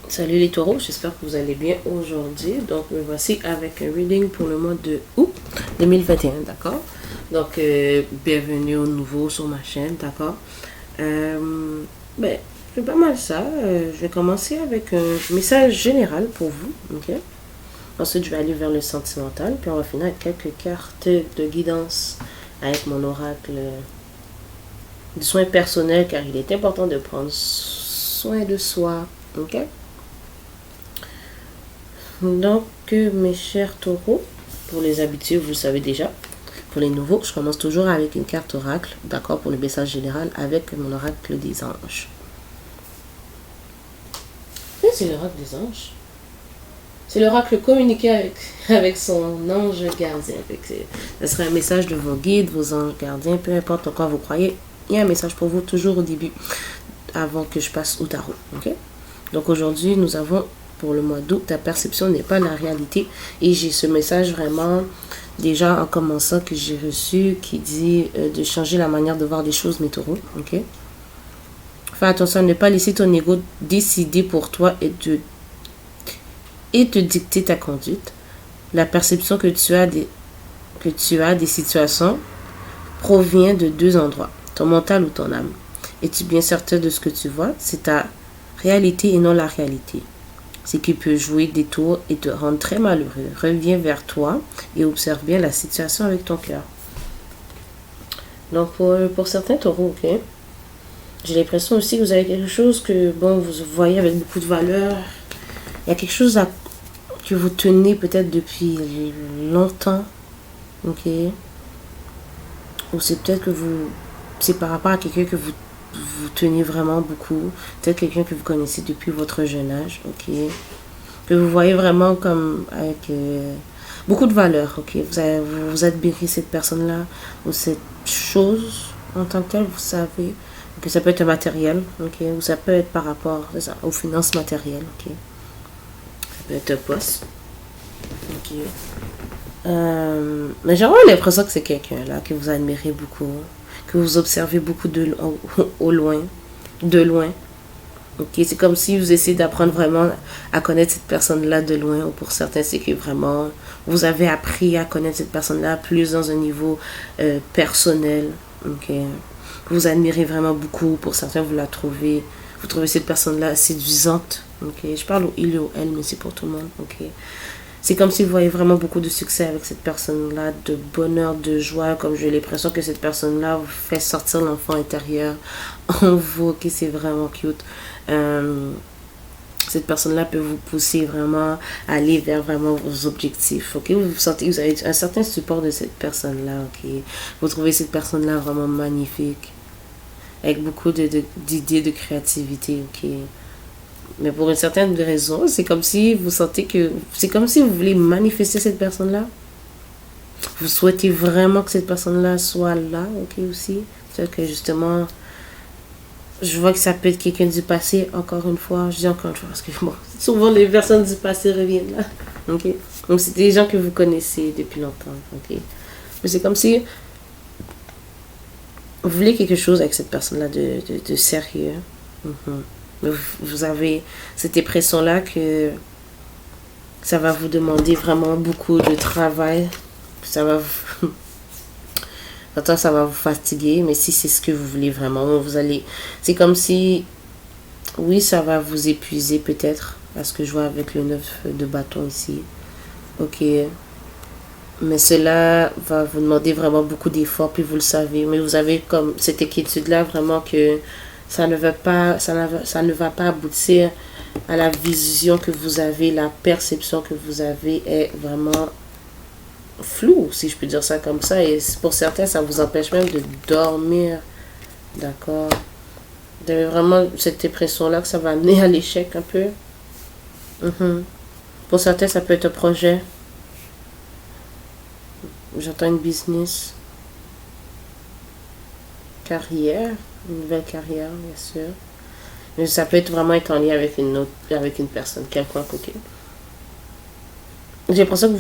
Salut les taureaux, j'espère que vous allez bien aujourd'hui. Donc, me voici avec un reading pour le mois de août 2021, d'accord? Donc, bienvenue au nouveau sur ma chaîne, d'accord? Ben, c'est pas mal ça. Je vais commencer avec un message général pour vous, ok? Ensuite, je vais aller vers le sentimental, puis on va finir avec quelques cartes de guidance avec mon oracle de soins personnels, car il est important de prendre soin de soi, ok? Donc, mes chers taureaux, pour les habitués, vous le savez déjà. Pour les nouveaux, je commence toujours avec une carte oracle, d'accord, pour le message général, avec mon oracle des anges. Et c'est l'oracle des anges. C'est l'oracle communiqué avec son ange gardien. Ce sera un message de vos guides, vos anges gardiens, peu importe en quoi vous croyez. Il y a un message pour vous toujours au début, avant que je passe au tarot. Ok? Donc aujourd'hui, nous avons pour le mois d'août, ta perception n'est pas la réalité. Et j'ai ce message vraiment, déjà en commençant, que j'ai reçu, qui dit de changer la manière de voir les choses, mes taureaux. Ok? Fais attention à ne pas laisser ton ego décider pour toi et te dicter ta conduite. La perception que tu as des situations provient de deux endroits, ton mental ou ton âme. Es-tu bien certain de ce que tu vois? C'est ta réalité et non la réalité. Ce qui peut jouer des tours et te rendre très malheureux. Reviens vers toi et observe bien la situation avec ton cœur. Donc, pour certains taureaux, ok, j'ai l'impression aussi que vous avez quelque chose que, bon, vous voyez avec beaucoup de valeur. Il y a quelque chose que vous tenez peut-être depuis longtemps, ok, ou c'est peut-être que c'est par rapport à quelqu'un que vous tenez vraiment beaucoup, peut-être quelqu'un que vous connaissez depuis votre jeune âge, ok, que vous voyez vraiment comme avec beaucoup de valeur, ok, vous admirez cette personne-là ou cette chose en tant que telle, vous savez que ça peut être un matériel, ok, ou ça peut être par rapport aux finances matérielles, ok, ça peut être un poste, ok. Mais j'ai vraiment l'impression que c'est quelqu'un là que vous admirez beaucoup, que vous observez beaucoup au loin, de loin. Ok, c'est comme si vous essayez d'apprendre vraiment à connaître cette personne-là de loin. Ou pour certains, c'est que vraiment vous avez appris à connaître cette personne-là plus dans un niveau personnel. Ok, vous admirez vraiment beaucoup. Pour certains, vous trouvez cette personne-là séduisante. Ok, je parle au il et au elle, mais c'est pour tout le monde. Ok. C'est comme si vous voyez vraiment beaucoup de succès avec cette personne-là, de bonheur, de joie, comme j'ai l'impression que cette personne-là vous fait sortir l'enfant intérieur en vous, ok, c'est vraiment cute. Cette personne-là peut vous pousser vraiment à aller vers vraiment vos objectifs, ok. Vous sentez que vous avez un certain support de cette personne-là, ok. Vous trouvez cette personne-là vraiment magnifique, avec beaucoup d'idées de créativité, ok. Mais pour une certaine raison, c'est comme si vous sentez que... C'est comme si vous voulez manifester cette personne-là. Vous souhaitez vraiment que cette personne-là soit là, ok, aussi. C'est que justement, je vois que ça peut être quelqu'un du passé, encore une fois. Je dis encore une fois, parce que bon, souvent les personnes du passé reviennent là, ok. Donc c'est des gens que vous connaissez depuis longtemps, ok. Mais c'est comme si vous voulez quelque chose avec cette personne-là de sérieux. Vous avez cette impression-là que ça va vous demander vraiment beaucoup de travail. Ça va vous fatiguer, mais si c'est ce que vous voulez vraiment, c'est comme si, oui, ça va vous épuiser peut-être, parce que je vois avec le 9 de bâton ici. Ok. Mais cela va vous demander vraiment beaucoup d'efforts, puis vous le savez. Mais vous avez comme cette inquiétude-là vraiment que ça ne va pas aboutir à la vision que vous avez, la perception que vous avez est vraiment floue, si je peux dire ça comme ça. Et pour certains, ça vous empêche même de dormir, d'accord. Vous avez vraiment cette impression-là que ça va amener à l'échec un peu. Pour certains, ça peut être un projet. J'entends une business, carrière, une nouvelle carrière, bien sûr. Mais ça peut être vraiment être en lien avec une personne, quelconque, ok. J'ai l'impression que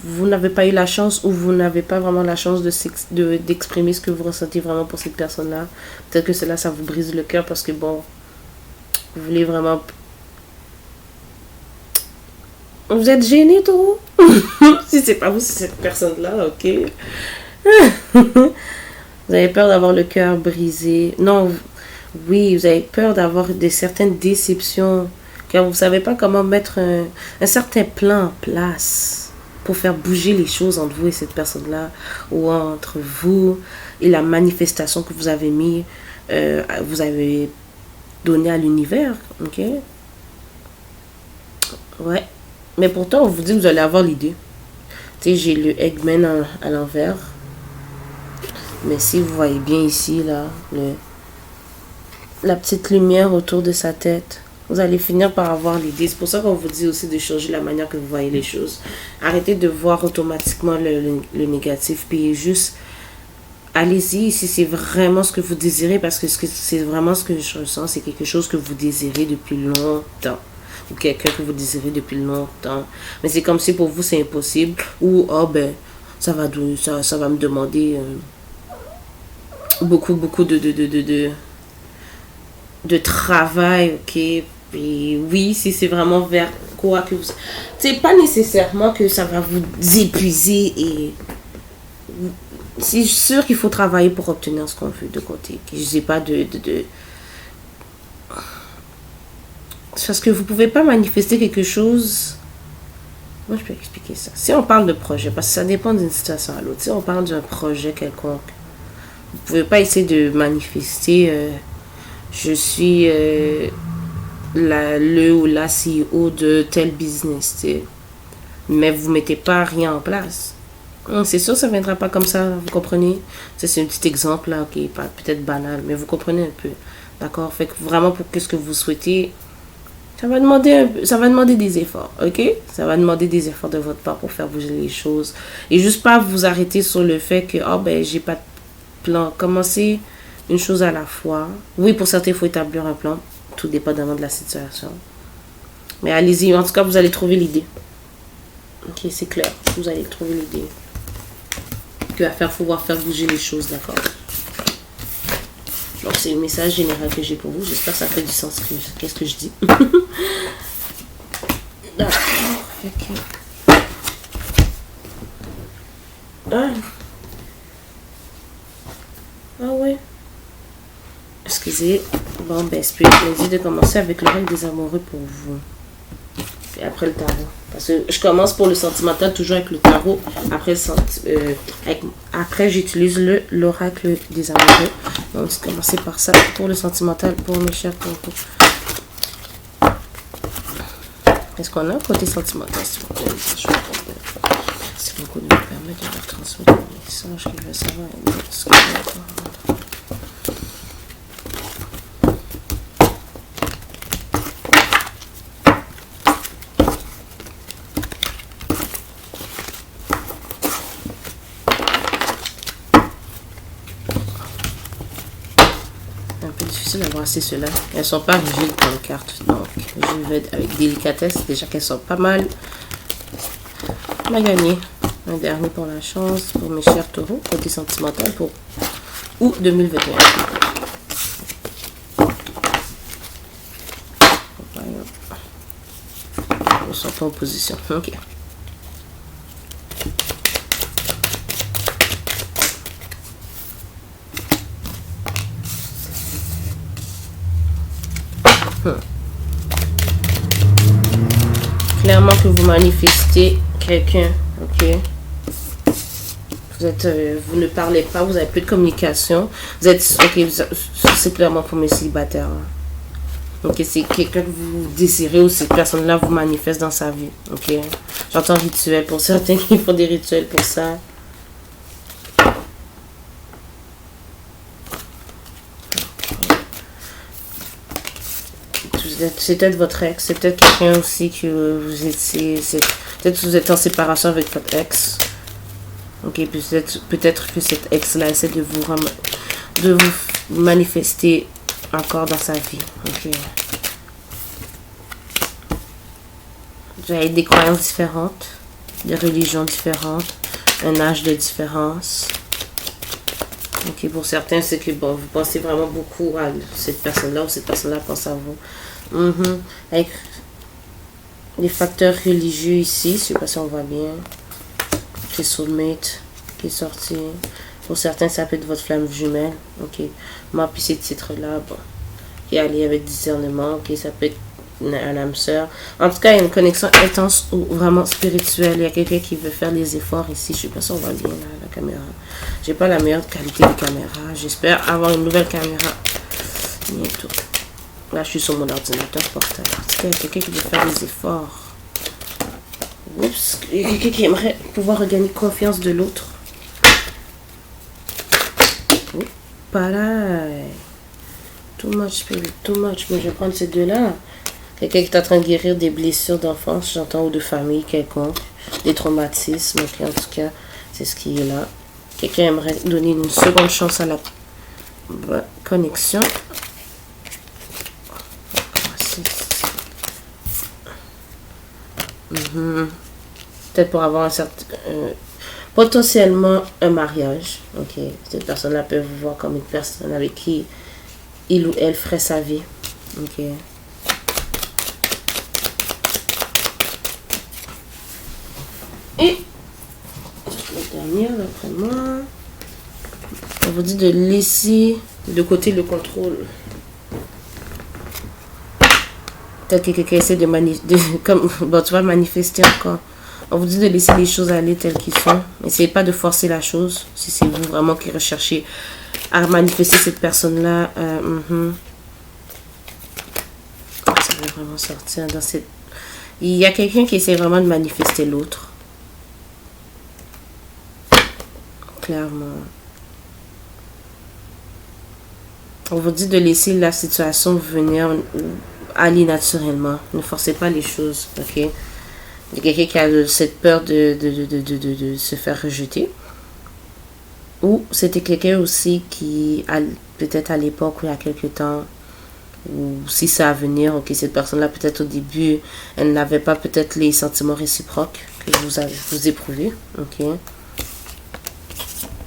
vous n'avez pas eu la chance ou vous n'avez pas vraiment la chance d'exprimer ce que vous ressentez vraiment pour cette personne-là. Peut-être que cela, ça vous brise le cœur parce que bon, vous voulez vraiment Vous êtes gêné, Taureau? Si c'est pas vous, c'est cette personne-là, ok. Vous avez peur d'avoir le cœur brisé. Non, oui, vous avez peur d'avoir certaines déceptions. Car vous ne savez pas comment mettre un certain plan en place pour faire bouger les choses entre vous et cette personne-là, ou entre vous et la manifestation que vous avez mis, vous avez donné à l'univers, ok? Ouais. Mais pourtant, on vous dit que vous allez avoir l'idée. Tu sais, j'ai le Eggman à l'envers. Mais si vous voyez bien ici, là, la petite lumière autour de sa tête, vous allez finir par avoir l'idée. C'est pour ça qu'on vous dit aussi de changer la manière que vous voyez les choses. Arrêtez de voir automatiquement le négatif. Puis juste, allez-y si c'est vraiment ce que vous désirez. Parce que c'est vraiment ce que je ressens. C'est quelque chose que vous désirez depuis longtemps. Ou quelqu'un que vous désirez depuis longtemps. Mais c'est comme si pour vous c'est impossible. Ou, oh ben, ça va me demander beaucoup de travail, ok. Et oui, si c'est vraiment vers quoi que vous... C'est pas nécessairement que ça va vous épuiser et... C'est sûr qu'il faut travailler pour obtenir ce qu'on veut de côté. Je sais pas parce que vous pouvez pas manifester quelque chose... Moi, je peux expliquer ça. Si on parle de projet, parce que ça dépend d'une situation à l'autre. Si on parle d'un projet quelconque, vous pouvez pas essayer de manifester... je suis le ou la CEO de tel business, t'sais. Mais vous mettez pas rien en place. C'est sûr, ça ne viendra pas comme ça, vous comprenez? C'est un petit exemple là, qui est peut-être banal, mais vous comprenez un peu. D'accord? Fait que vraiment, pour qu'est-ce que vous souhaitez, ça va demander des efforts, ok? Ça va demander des efforts de votre part pour faire bouger les choses. Et juste pas vous arrêter sur le fait que, oh ben, j'ai pas de plan. Commencez une chose à la fois. Oui, pour certains, il faut établir un plan. Tout dépendamment de la situation. Mais allez-y. En tout cas, vous allez trouver l'idée. Ok, c'est clair. Vous allez trouver l'idée. Que va faire pouvoir faire bouger les choses, d'accord? Donc, c'est le message général que j'ai pour vous. J'espère que ça fait du sens. Qu'est-ce que je dis? D'accord. Ok. Ah ouais. Excusez. Bon, ben, Spirit m'a dit de commencer avec le règne des amoureux pour vous. Et après le tarot. Parce que je commence pour le sentimental toujours avec le tarot. Après j'utilise l'oracle des amoureux. Donc, je vais commencer par ça pour le sentimental, pour mes chers concours. Est-ce qu'on a un côté sentimental? Si vous pouvez me permettre de leur transmettre un message qui veut savoir ce qu'il veut encore. D'avoir assez cela. Elles sont pas rigides comme cartes, donc je vais avec délicatesse. Déjà qu'elles sont pas mal. On a gagné un dernier pour la chance pour mes chers taureaux, côté sentimental pour août 2021. Ils sont en position. Ok. Clairement que vous manifestez quelqu'un, ok? Vous ne parlez pas, vous avez plus de communication. Vous êtes, ok, c'est clairement pour mes célibataires. Hein. Ok, c'est quelqu'un que vous désirez ou cette personne-là vous manifeste dans sa vie, ok? J'entends rituel pour certains qui font des rituels pour ça. C'est peut-être votre ex, c'est peut-être quelqu'un aussi que vous étiez, peut-être que vous êtes en séparation avec votre ex. Ok, peut-être que cet ex-là essaie de vous manifester encore dans sa vie. Ok. Vous avez des croyances différentes, des religions différentes, un âge de différence. Ok, pour certains, c'est que bon, vous pensez vraiment beaucoup à cette personne-là ou cette personne-là pense à vous. les facteurs religieux ici, je sais pas si on voit bien. C'est soulmate qui est sorti. Pour certains, ça peut être votre flamme jumelle. Ok. Moi, puis ces titres-là, bon. Qui est allié avec discernement. Ok, ça peut être un âme sœur. En tout cas, il y a une connexion intense ou vraiment spirituelle. Il y a quelqu'un qui veut faire des efforts ici. Je sais pas si on voit bien là, la caméra. J'ai pas la meilleure qualité de caméra. J'espère avoir une nouvelle caméra bientôt. Là, je suis sur mon ordinateur portable. En tout cas, il y a quelqu'un qui veut faire des efforts. Oups. Il y a quelqu'un qui aimerait pouvoir regagner confiance de l'autre. Pas là. Too much, spirit, too much. Mais je vais prendre ces deux-là. Quelqu'un qui est en train de guérir des blessures d'enfance, j'entends, ou de famille quelconque. Des traumatismes. Okay, en tout cas, c'est ce qui est là. Quelqu'un aimerait donner une seconde chance à la connexion. Peut-être pour avoir un certain... potentiellement un mariage. Ok. Cette personne-là peut vous voir comme une personne avec qui il ou elle ferait sa vie. Ok. Et la dernière, d'après moi, on vous dit de laisser de côté le contrôle. Peut-être que quelqu'un essaie comme bon, tu vas manifester encore. On vous dit de laisser les choses aller telles qu'elles sont. N'essayez pas de forcer la chose. Si c'est vous vraiment qui recherchez à manifester cette personne-là. Ça va vraiment sortir dans cette... Il y a quelqu'un qui essaie vraiment de manifester l'autre. Clairement. On vous dit de laisser la situation venir aller naturellement. Ne forcez pas les choses. Ok? Il y a quelqu'un qui a cette peur de se faire rejeter. Ou c'était quelqu'un aussi qui, peut-être à l'époque ou il y a quelque temps, ou si c'est à venir, ok, cette personne-là, peut-être au début, elle n'avait pas peut-être les sentiments réciproques que vous éprouvez. Ok?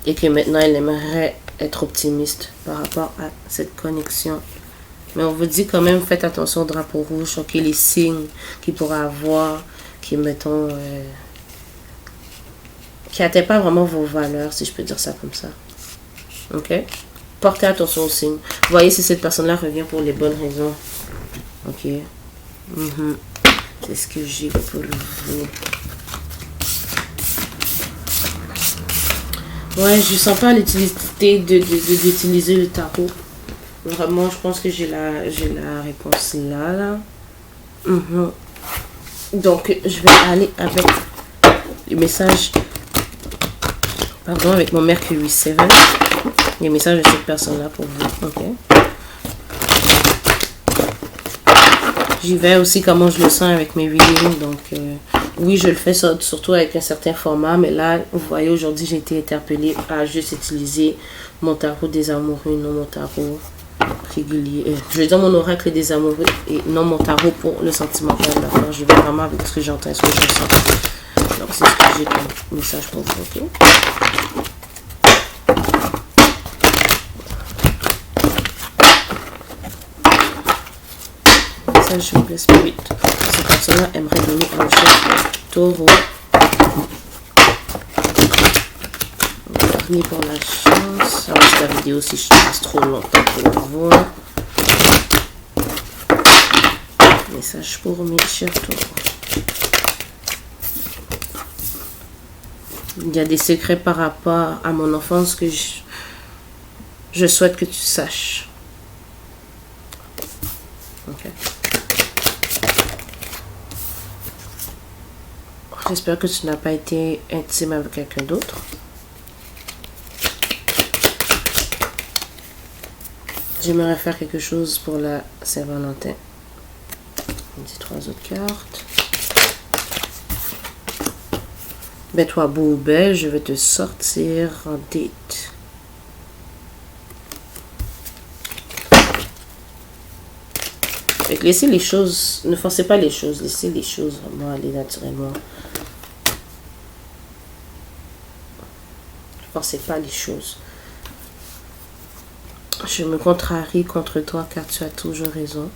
Et que maintenant, elle aimerait être optimiste par rapport à cette connexion. Mais on vous dit quand même, faites attention au drapeau rouge, ok, les signes qu'il pourra avoir, qui, mettons, qui n'atteignent pas vraiment vos valeurs, si je peux dire ça comme ça. Ok? Portez attention aux signes. Voyez si cette personne-là revient pour les bonnes raisons. Ok? C'est ce que j'ai pour vous. Ouais, je sens pas l'utilité d'utiliser le tarot. Vraiment, je pense que j'ai la réponse là. Donc, je vais aller avec les messages. Pardon, avec mon Mercury 7. Les messages de cette personne-là pour vous. Ok. J'y vais aussi comment je le sens avec mes readings. Donc, oui, je le fais surtout avec un certain format. Mais là, vous voyez, aujourd'hui, j'ai été interpellée à juste utiliser mon tarot des amoureux, non mon tarot régulier. Je vais dire mon oracle des amoureux et non mon tarot pour le sentimental. D'accord, je vais vraiment avec ce que j'entends, ce que je sens. Donc, c'est ce que j'ai comme message pour vous. Ok. Je vous laisse plus vite. Cette personne-là aimerait donner un chef taureau. Dernier pour la chance. Alors, la vidéo si je passe trop longtemps pour le voir. Message pour mes chers taureaux. Il y a des secrets par rapport à mon enfance que je souhaite que tu saches. Ok. J'espère que tu n'as pas été intime avec quelqu'un d'autre. J'aimerais faire quelque chose pour la Saint-Valentin. On dit 3 autres cartes. Ben toi, beau ou belle, je vais te sortir en date. Fait que laissez les choses, ne forcez pas les choses, laissez les choses vraiment aller naturellement. Ne forcez pas les choses. Je me contrarie contre toi car tu as toujours raison.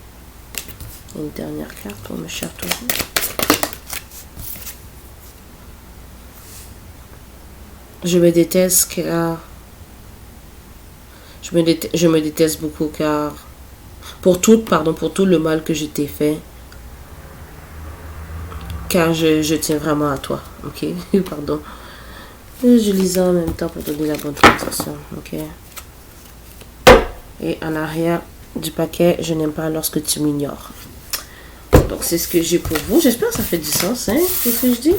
Une dernière carte pour me chatouiller. Je me déteste car... Je me déteste beaucoup car... pour tout le mal que je t'ai fait. Car je tiens vraiment à toi. Ok? Pardon. Je lisais en même temps pour donner la bonne sensation. Ok? Et en arrière du paquet, je n'aime pas lorsque tu m'ignores. Donc c'est ce que j'ai pour vous. J'espère que ça fait du sens, hein? C'est ce que je dis?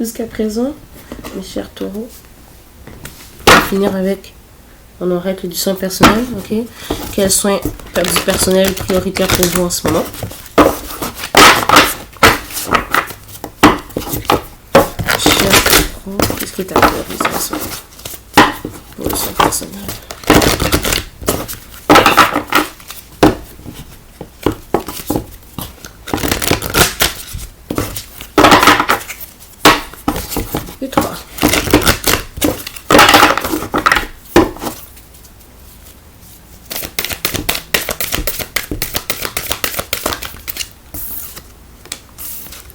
Jusqu'à présent, mes chers taureaux. On va finir avec mon oracle du soin personnel. Ok? Quels soins personnels prioritaires pour vous en ce moment? Chers taureaux, qu'est-ce qui est ta priorisation pour le soin personnel? Et 3.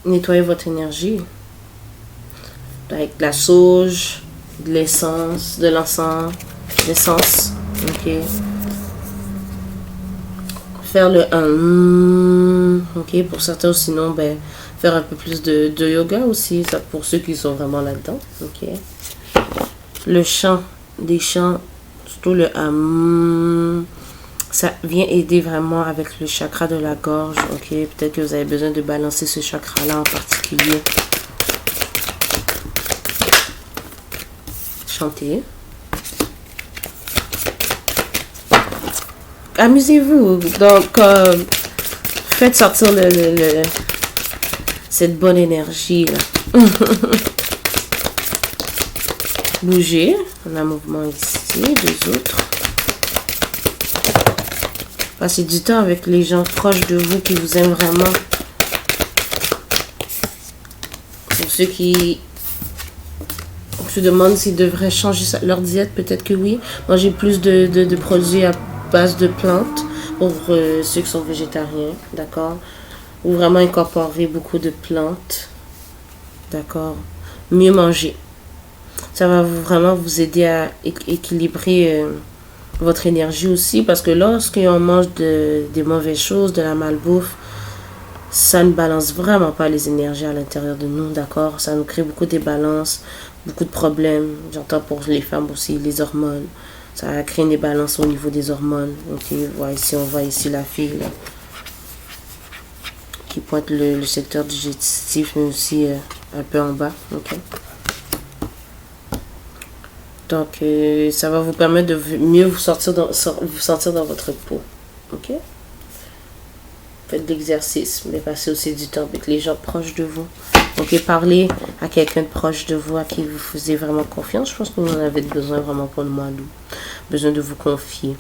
Nettoyez votre énergie avec de la sauge, de l'essence, de l'encens, l'essence. Ok. Faire le ok, pour certains, sinon, ben, faire un peu plus de yoga aussi, ça pour ceux qui sont vraiment là-dedans. Ok. Le chant, des chants, surtout le ça vient aider vraiment avec le chakra de la gorge. Ok, peut-être que vous avez besoin de balancer ce chakra-là en particulier. Chantez. Amusez-vous. Donc, faites sortir cette bonne énergie là. Bougez. On a un mouvement ici, 2 autres. Passez du temps avec les gens proches de vous qui vous aiment vraiment. Pour ceux qui se demandent s'ils devraient changer leur diète, peut-être que oui. Manger plus de produits à base de plantes pour ceux qui sont végétariens, d'accord? Ou vraiment incorporer beaucoup de plantes, d'accord? Mieux manger. Ça va vraiment vous aider à équilibrer votre énergie aussi, parce que lorsqu'on mange des mauvaises choses, de la malbouffe, ça ne balance vraiment pas les énergies à l'intérieur de nous, d'accord? Ça nous crée beaucoup de débalances, beaucoup de problèmes. J'entends pour les femmes aussi, les hormones. Ça crée une débalance au niveau des hormones. Ok, on voit ici la fille là, qui pointe le secteur digestif, mais aussi un peu en bas. Ok. Donc, ça va vous permettre de mieux vous sentir dans votre peau. Ok? Faites de l'exercice, mais passez aussi du temps avec les gens proches de vous. Ok, parlez à quelqu'un de proche de vous, à qui vous faisiez vraiment confiance. Je pense que vous en avez besoin vraiment pour le mois d'août. Besoin de vous confier.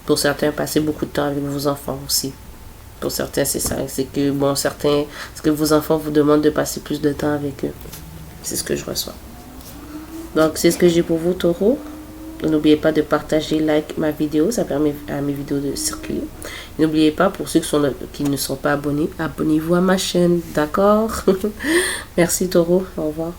Pour certains, passez beaucoup de temps avec vos enfants aussi. Pour certains, c'est ça. C'est que, bon, c'est que vos enfants vous demandent de passer plus de temps avec eux. C'est ce que je reçois. Donc, c'est ce que j'ai pour vous, taureau. N'oubliez pas de partager, like ma vidéo. Ça permet à mes vidéos de circuler. N'oubliez pas, pour ceux qui ne sont pas abonnés, abonnez-vous à ma chaîne. D'accord? Merci, taureau. Au revoir.